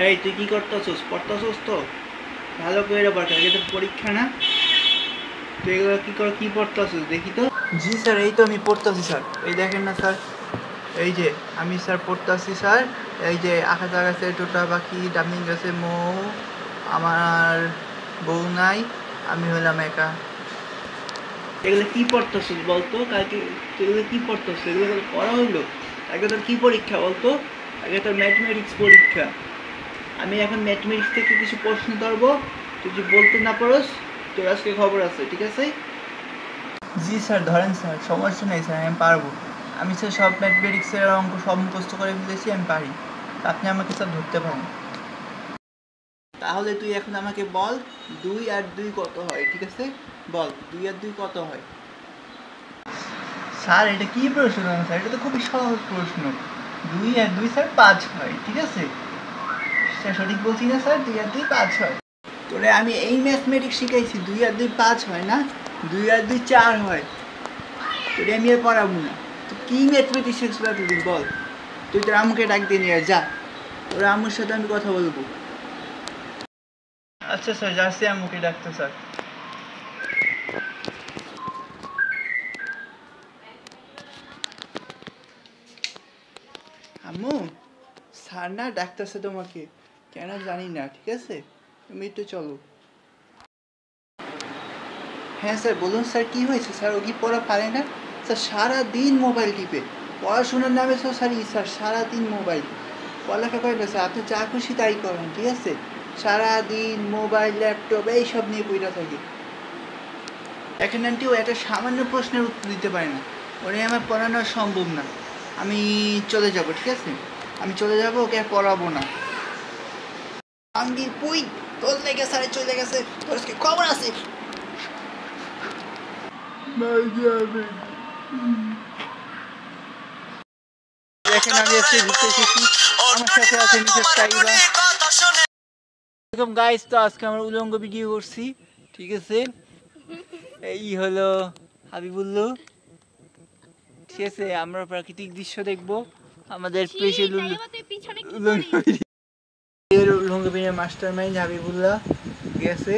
এই তুই কি করতেছিস? পড়তেছিস তো? ভালো করে পড়, আজকে তোর পরীক্ষা না? তুই এগুলো কি পড়তেছিস দেখি তো। জি স্যার, এই তো আমি পড়তেছি স্যার। এই দেখেন না স্যার, এই যে আমি স্যার পড়তেছি স্যার। এই যে আকাশা গাছে টোটা পাখি, ডামিং গাছে মৌ, আমার বউ নাই, আমি হলাম একা। এগুলো কি পড়তেছিস বলতো? কালকে এগুলো কি পড়তেছিস? এগুলো পড়া হইলো? আগে তোর কি পরীক্ষা বলতো? আগে তোর ম্যাথমেটিক্স পরীক্ষা। আমি এখন ম্যাথমেটিক্স থেকে কিছু প্রশ্ন ধরবো, তুই যদি বলতে না পারোস তোর আজকে খবর আছে, ঠিক আছে? জি স্যার, ধরেন স্যার, সমস্যা নেই স্যার, আমি পারবো। আমি স্যার সব ম্যাথমেটিক্সের অঙ্ক সব মুখস্থ করে ফেলেছি, আমি পারি। আপনি আমাকে স্যার ধরতে পারেন। তাহলে তুই এখন আমাকে বল, 2 আর 2 কত হয়? ঠিক আছে, বল 2 আর 2 কত হয়? স্যার এটা কি প্রশ্ন স্যার? এটা তো খুবই সহজ প্রশ্ন। 2 আর 2 স্যার 5 হয়, ঠিক আছে? স্যার সঠিক বলছি না স্যার? 2 আর 2 5 হয়। তোরে আমি এই ম্যাথমেটিক্স শিখাইছি, 2 আর 2 5 হয় না, 2 আর 2 4 হয়। তোরে আমি আর পড়াবো না। তো কি ম্যাথমেটিক্স শিখছিল তুই বল? তুই তোর আম্মুকে ডাক দিয়ে নিয়ে যা, তোর আম্মুর সাথে আমি কথা বলবো। আচ্ছা স্যার, যাচ্ছি আম্মুকে ডাকতে স্যার। আম্মু, স্যার না ডাকতেছে তোমাকে, কেন জানি না, ঠিক আছে? তুমি একটু চলো। হ্যাঁ স্যার বলুন স্যার, কি হয়েছে স্যার? ও কি পড়া পারে না স্যার? সারাদিন মোবাইল টিপে, পড়াশোনার নামে তো স্যার স্যার সারাদিন মোবাইল, পড়ালেখা করে না স্যার। আপনি যা খুশি তাই করেন, ঠিক আছে? সারাদিন মোবাইল ল্যাপটপ এইসব নিয়ে পড়া থাকে। এখন আন্টি ও একটা সামান্য প্রশ্নের উত্তর দিতে পারে না, ওরে আমার পড়ানো সম্ভব না। আমি চলে যাব, ঠিক আছে? আমি চলে যাব, ওকে আর পড়াবো না। আঙ্গির পুই, তোর লেগে স্যারে চলে গেছে, তোর আজকে খবর আছে। দেখেন আমি আজকে ঘুরতে এসেছি, আমার সাথে আছে মিসেস সাইবা। এরকম গাইস, তো আজকে আমরা উলঙ্গ ভিডিও করছি, ঠিক আছে? এই হলো হাবিবুল্লাহ, ঠিক আছে? আমরা প্রাকৃতিক দৃশ্য দেখবো, আমাদের স্পেশাল উলঙ্গ ভিডিও মাস্টার মাইন্ড হাবিবুল্লাহ, ঠিক আছে?